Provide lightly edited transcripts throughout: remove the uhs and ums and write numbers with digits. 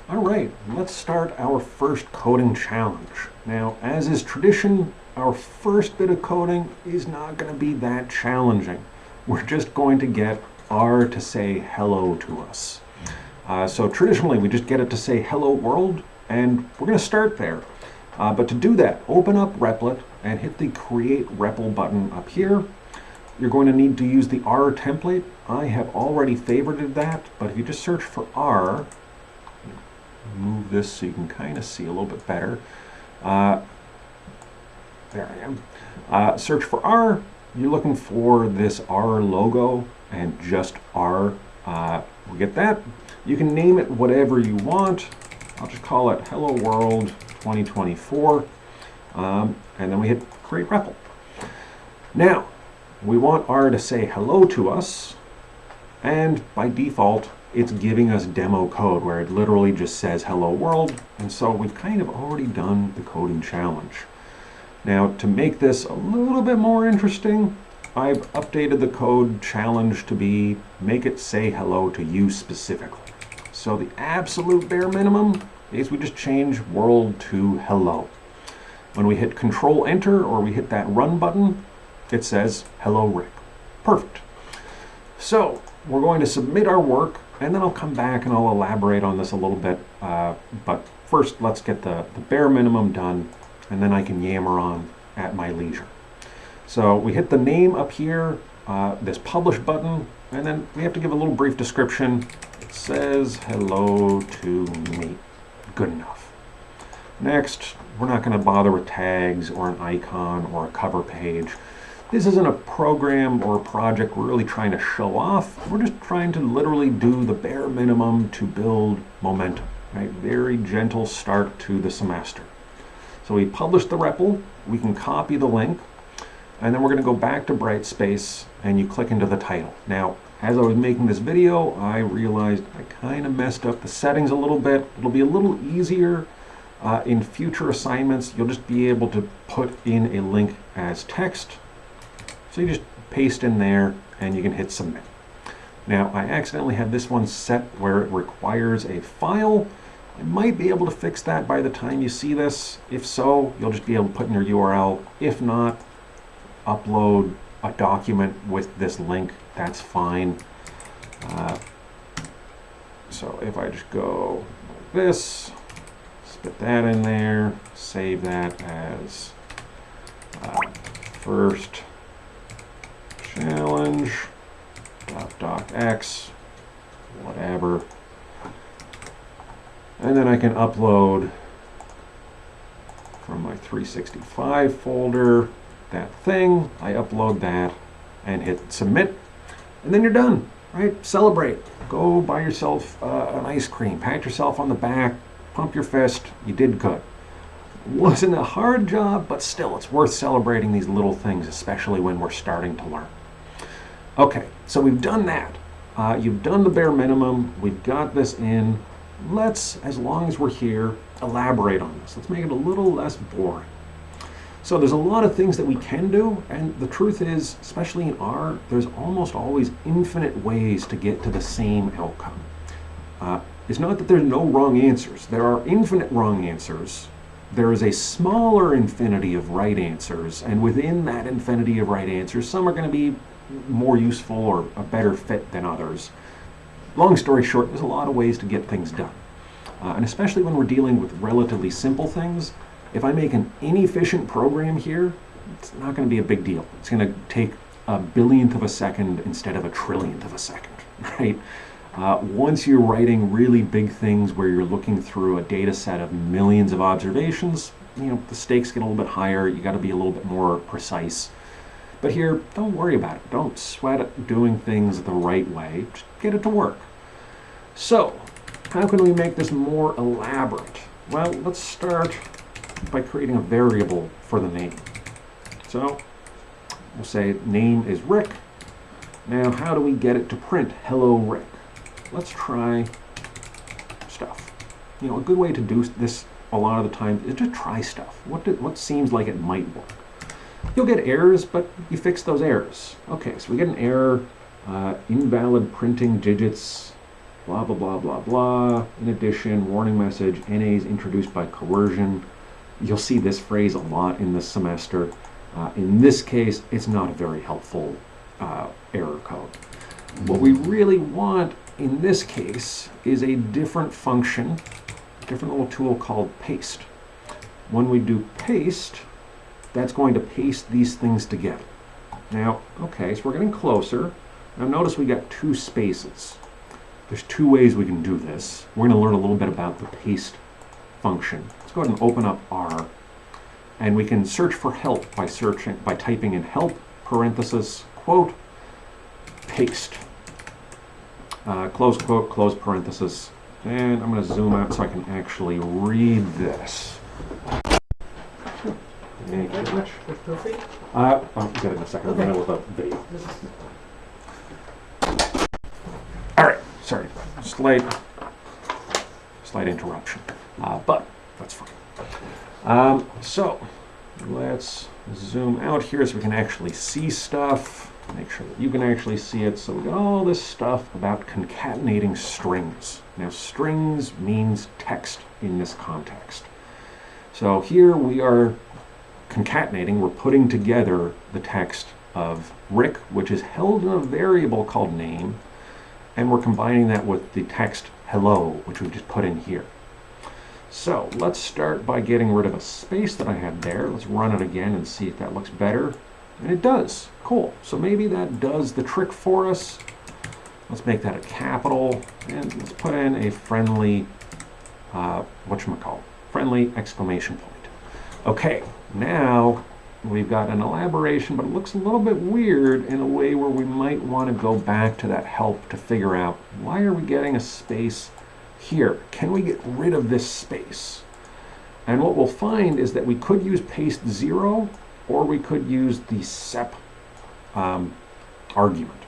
All right, let's start our first coding challenge. Now, as is tradition, our first bit of coding is not going to be that challenging. We're just going to get R to say hello to us. So traditionally, we just get it to say hello world, and we're going to start there. But to do that, open up Replit and hit the Create REPL button up here. You're going to need to use the R template. I have already favorited that, but if you just search for R, move this so you can kind of see a little bit better. There I am. Search for R. You're looking for this R logo and just R. We'll get that. You can name it whatever you want. I'll just call it Hello World 2024. And then we hit Create REPL. Now, we want R to say hello to us. And by default, it's giving us demo code where it literally just says hello world. And so we've kind of already done the coding challenge. Now, to make this a little bit more interesting, I've updated the code challenge to be make it say hello to you specifically. So the absolute bare minimum is we just change world to hello. When we hit Control Enter or we hit that run button, it says hello Rick. Perfect. So we're going to submit our work, and then I'll come back and I'll elaborate on this a little bit. But first, let's get the bare minimum done, and then I can yammer on at my leisure. So we hit the name up here, this publish button, and then we have to give a little brief description. It says hello to me. Good enough. Next, we're not going to bother with tags or an icon or a cover page. This isn't a program or a project we're really trying to show off. We're just trying to literally do the bare minimum to build momentum, right? Very gentle start to the semester. So we publish the REPL, we can copy the link, and then we're going to go back to Brightspace and you click into the title. Now, as I was making this video, I realized I kind of messed up the settings a little bit. It'll be a little easier in future assignments. You'll just be able to put in a link as text. So you just paste in there and you can hit submit. Now, I accidentally had this one set where it requires a file. I might be able to fix that by the time you see this. If so, you'll just be able to put in your URL. If not, upload a document with this link. That's fine. So if I just go like this, spit that in there, save that as first challenge .docx, whatever. And then I can upload from my 365 folder that thing. I upload that and hit submit, and then you're done, right? Celebrate. Go buy yourself an ice cream, pat yourself on the back, pump your fist. You did good. Wasn't a hard job, but still, it's worth celebrating these little things, especially when we're starting to learn. Okay, so we've done that. You've done the bare minimum. We've got this in. Let's, as long as we're here, elaborate on this. Let's make it a little less boring. So there's a lot of things that we can do, and the truth is, especially in R, there's almost always infinite ways to get to the same outcome. It's not that there's no wrong answers. There are infinite wrong answers. There is a smaller infinity of right answers, and within that infinity of right answers, some are going to be more useful or a better fit than others. Long story short, there's a lot of ways to get things done. And especially when we're dealing with relatively simple things, if I make an inefficient program here, it's not going to be a big deal. It's going to take a billionth of a second instead of a trillionth of a second, right? Once you're writing really big things where you're looking through a data set of millions of observations, the stakes get a little bit higher. You got to be a little bit more precise. But here, don't worry about it. Don't sweat it doing things the right way. Just get it to work. So, how can we make this more elaborate? Well, let's start by creating a variable for the name. So, we'll say name is Rick. Now, how do we get it to print hello Rick? Let's try stuff. A good way to do this a lot of the time is just try stuff. What seems like it might work? You'll get errors, but you fix those errors. Okay, so we get an error, invalid printing digits. blah, blah, blah, blah, blah. In addition, warning message, NA is introduced by coercion. You'll see this phrase a lot in this semester. In this case, it's not a very helpful error code. What we really want in this case is a different function, a different little tool called paste. When we do paste, that's going to paste these things together. Now, okay, so we're getting closer. Now notice we got two spaces. There's two ways we can do this. We're going to learn a little bit about the paste function. Let's go ahead and open up R, and we can search for help by typing in help parenthesis quote paste close quote close parenthesis, and I'm going to zoom out so I can actually read this. Thank you very much. I'll get it in a second. Okay. I'm in the middle of a video. All right. Sorry. Slight interruption. But that's fine. So let's zoom out here so we can actually see stuff. Make sure that you can actually see it. So we got all this stuff about concatenating strings. Now, strings means text in this context. So here we are concatenating, we're putting together the text of Rick, which is held in a variable called name, and we're combining that with the text hello, which we just put in here. So let's start by getting rid of a space that I had there. Let's run it again and see if that looks better. And it does. Cool. So maybe that does the trick for us. Let's make that a capital, and let's put in a friendly, friendly exclamation point. Okay, now we've got an elaboration, but it looks a little bit weird in a way where we might want to go back to that help to figure out why are we getting a space here? Can we get rid of this space? And what we'll find is that we could use paste 0, or we could use the sep argument.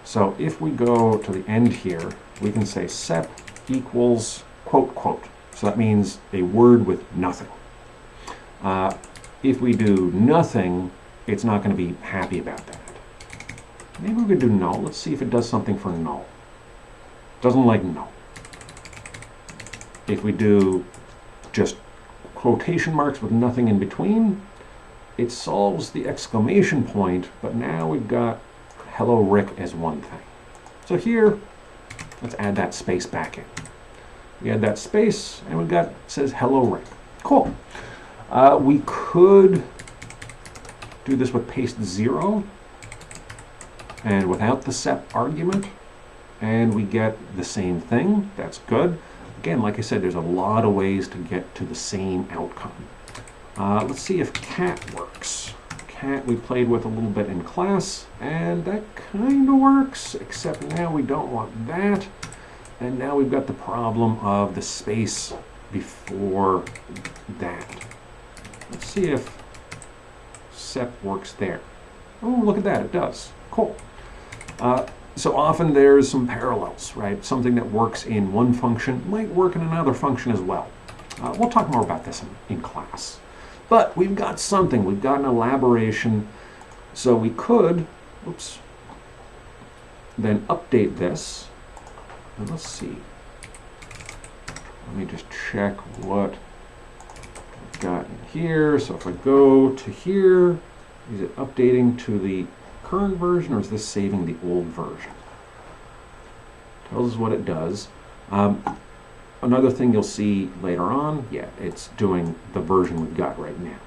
So if we go to the end here, we can say sep equals quote quote. So that means a word with nothing. If we do nothing, it's not going to be happy about that. Maybe we could do null. Let's see if it does something for null. Doesn't like null. If we do just quotation marks with nothing in between, it solves the exclamation point, but now we've got hello Rick as one thing. So here, let's add that space back in. We add that space, and we've got, it says hello Rick. Cool. We could do this with paste 0 and without the sep argument, and we get the same thing. That's good. Again, like I said, there's a lot of ways to get to the same outcome. Let's see if cat works. Cat we played with a little bit in class, and that kind of works, except now we don't want that. And now we've got the problem of the space before that. Let's see if sep works there. Oh, look at that, it does. Cool. So often there's some parallels, right? Something that works in one function might work in another function as well. We'll talk more about this in class. But we've got something, we've got an elaboration, so we could, oops, then update this. And let's see. Let me just check what I've got in here. So if I go to here, is it updating to the current version, or is this saving the old version? Tells us what it does. Another thing you'll see later on, yeah, it's doing the version we've got right now.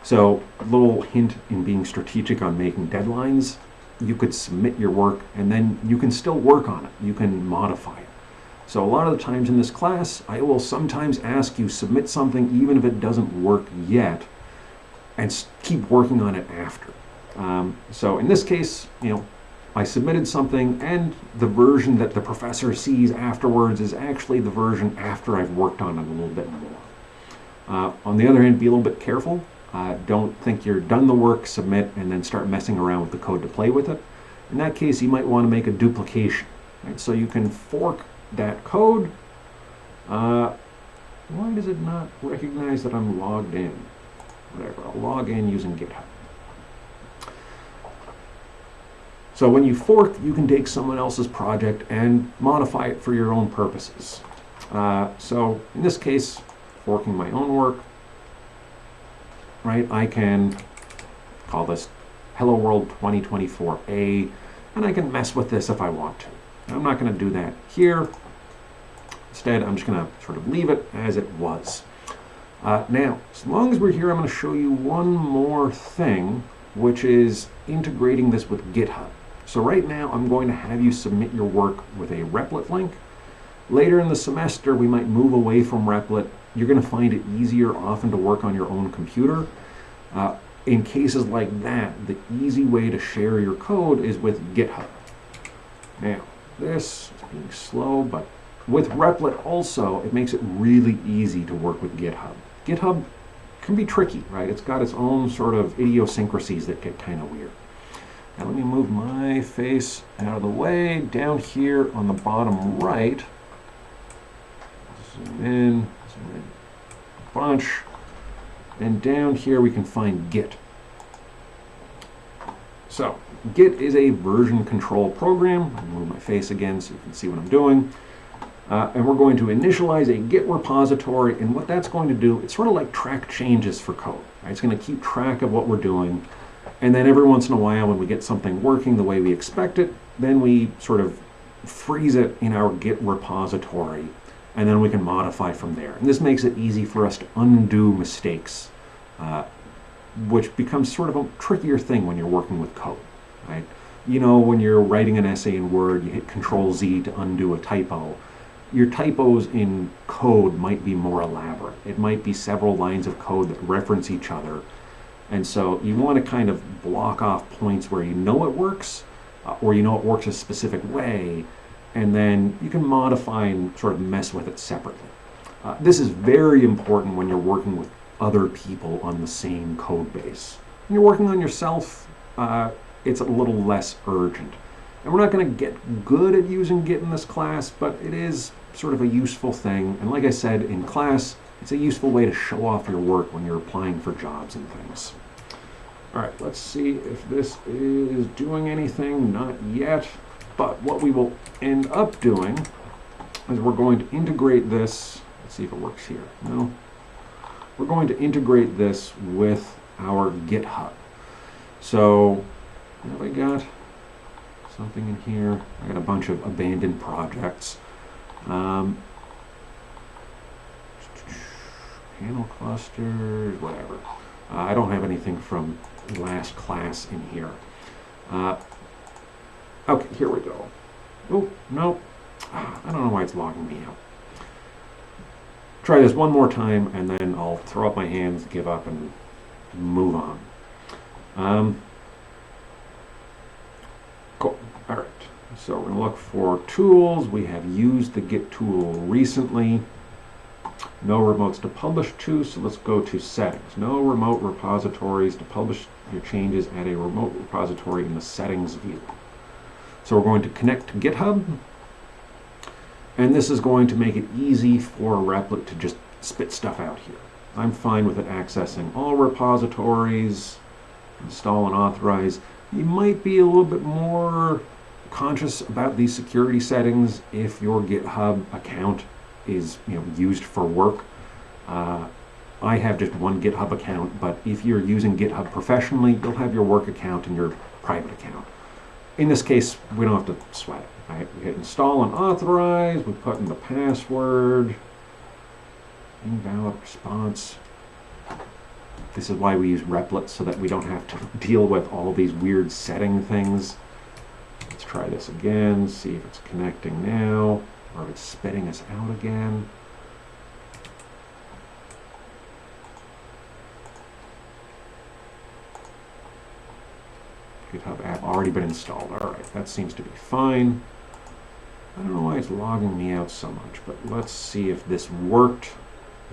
So a little hint in being strategic on making deadlines, you could submit your work and then you can still work on it. You can modify it. So a lot of the times in this class, I will sometimes ask you submit something even if it doesn't work yet and keep working on it after. So in this case, I submitted something, and the version that the professor sees afterwards is actually the version after I've worked on it a little bit more. On the other hand, be a little bit careful. Don't think you're done the work, submit, and then start messing around with the code to play with it. In that case, you might want to make a duplication. Right? So you can fork that code. Why does it not recognize that I'm logged in? Whatever, I'll log in using GitHub. So So when you fork, you can take someone else's project and modify it for your own purposes. So in this case, forking my own work, right, I can call this Hello World 2024A, and I can mess with this if I want to. I'm not going to do that here. Instead, I'm just going to sort of leave it as it was. Now, as long as we're here, I'm going to show you one more thing, which is integrating this with GitHub. So right now, I'm going to have you submit your work with a Replit link. Later in the semester, we might move away from Replit. You're going to find it easier often to work on your own computer. In cases like that, the easy way to share your code is with GitHub. Now, this is being slow, but with Replit also, it makes it really easy to work with GitHub. GitHub can be tricky, right? It's got its own sort of idiosyncrasies that get kind of weird. Now let me move my face out of the way. Down here on the bottom right, zoom in a bunch. And down here we can find Git. So Git is a version control program. I'll move my face again so you can see what I'm doing. And we're going to initialize a Git repository, and what that's going to do, it's sort of like track changes for code. Right? It's going to keep track of what we're doing, and then every once in a while when we get something working the way we expect it, then we sort of freeze it in our Git repository, and then we can modify from there. And this makes it easy for us to undo mistakes, which becomes sort of a trickier thing when you're working with code. Right? You know, when you're writing an essay in Word, you hit Control-Z to undo a typo. Your typos in code might be more elaborate. It might be several lines of code that reference each other. And so you want to kind of block off points where you know it works, or you know it works a specific way, and then you can modify and sort of mess with it separately. This is very important when you're working with other people on the same code base. When you're working on yourself, it's a little less urgent. And we're not going to get good at using Git in this class, but it is sort of a useful thing. And like I said, in class, it's a useful way to show off your work when you're applying for jobs and things. All right, let's see if this is doing anything. Not yet. But what we will end up doing is we're going to integrate this. Let's see if it works here. No. We're going to integrate this with our GitHub. So what have I got? Something in here. I got a bunch of abandoned projects. Panel clusters, whatever. I don't have anything from last class in here. Okay, here we go. Oh, no. I don't know why it's logging me out. Try this one more time, and then I'll throw up my hands, give up, and move on. Cool. All right. So we're going to look for tools. We have used the Git tool recently. No remotes to publish to, so let's go to settings. No remote repositories to publish your changes at a remote repository in the settings view. So we're going to connect to GitHub, and this is going to make it easy for Replit to just spit stuff out here. I'm fine with it accessing all repositories, install and authorize. You might be a little bit more conscious about these security settings if your GitHub account is used for work. I have just one GitHub account, but if you're using GitHub professionally, you'll have your work account and your private account. In this case, we don't have to sweat it. Right? We hit install and authorize, we put in the password, invalid response. This is why we use Replit, so that we don't have to deal with all these weird setting things. Let's try this again, see if it's connecting now, or if it's spitting us out again. GitHub app already been installed. All right, that seems to be fine. I don't know why it's logging me out so much, but let's see if this worked.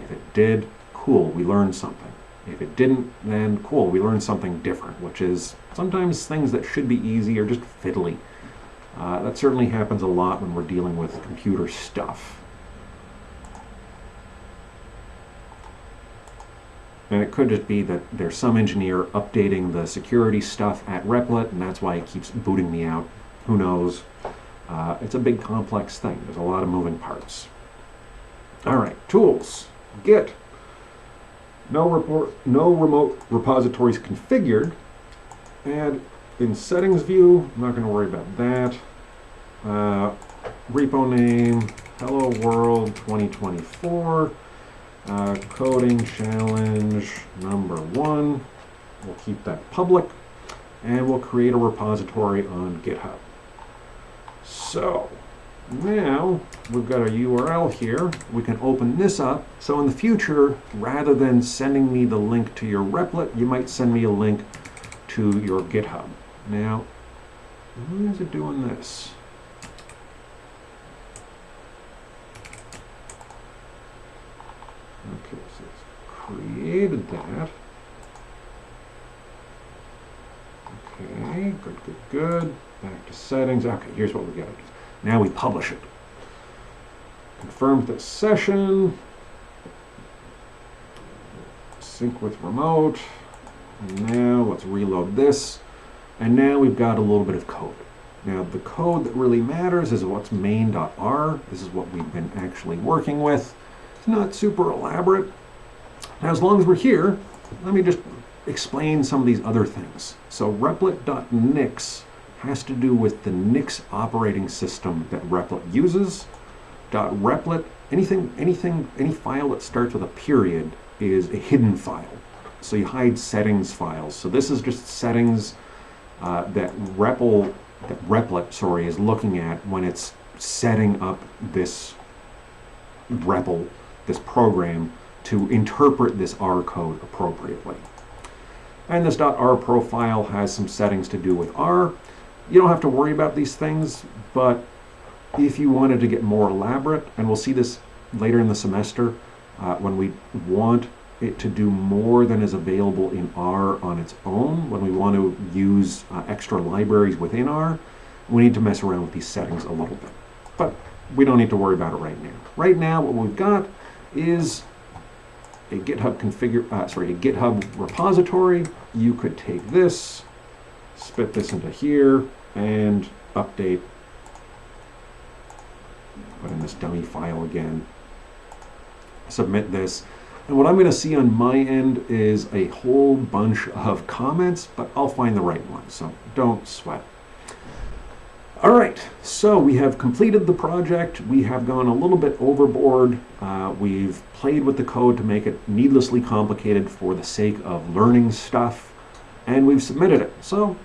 If it did, cool, we learned something. If it didn't, then cool, we learned something different, which is sometimes things that should be easy are just fiddly. That certainly happens a lot when we're dealing with computer stuff. And it could just be that there's some engineer updating the security stuff at Replit, and that's why it keeps booting me out. Who knows? It's a big complex thing. There's a lot of moving parts. All right, tools. Git. No remote repositories configured. And in settings view, I'm not going to worry about that. Repo name, Hello World 2024. Coding challenge number 1. We'll keep that public. And we'll create a repository on GitHub. So now we've got a URL here. We can open this up. So in the future, rather than sending me the link to your Replit, you might send me a link to your GitHub. Now, why is it doing this? Okay, so it's created that. Okay, good. Back to settings. Okay, here's what we got to do. Now we publish it. Confirm the session. Sync with remote. And now let's reload this. And now we've got a little bit of code. Now the code that really matters is what's main.r. This is what we've been actually working with. It's not super elaborate. Now as long as we're here, let me just explain some of these other things. So replit.nix has to do with the Nix operating system that Replit uses. .replit, any file that starts with a period is a hidden file. So you hide settings files. So this is just settings that Replit is looking at when it's setting up this REPL, this program, to interpret this R code appropriately. And this .r profile has some settings to do with R. You don't have to worry about these things, but if you wanted to get more elaborate, and we'll see this later in the semester, when we want it to do more than is available in R on its own, when we want to use extra libraries within R, we need to mess around with these settings a little bit. But we don't need to worry about it right now. Right now, what we've got is a GitHub a GitHub repository. You could take this, spit this into here, and update. Put in this dummy file again. Submit this. And what I'm going to see on my end is a whole bunch of comments, but I'll find the right one, so don't sweat. All right, so we have completed the project. We have gone a little bit overboard. We've played with the code to make it needlessly complicated for the sake of learning stuff, and we've submitted it. So,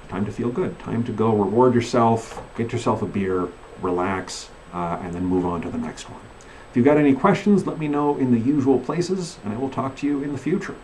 time to feel good. Time to go reward yourself, get yourself a beer, relax, and then move on to the next one. If you've got any questions, let me know in the usual places, and I will talk to you in the future.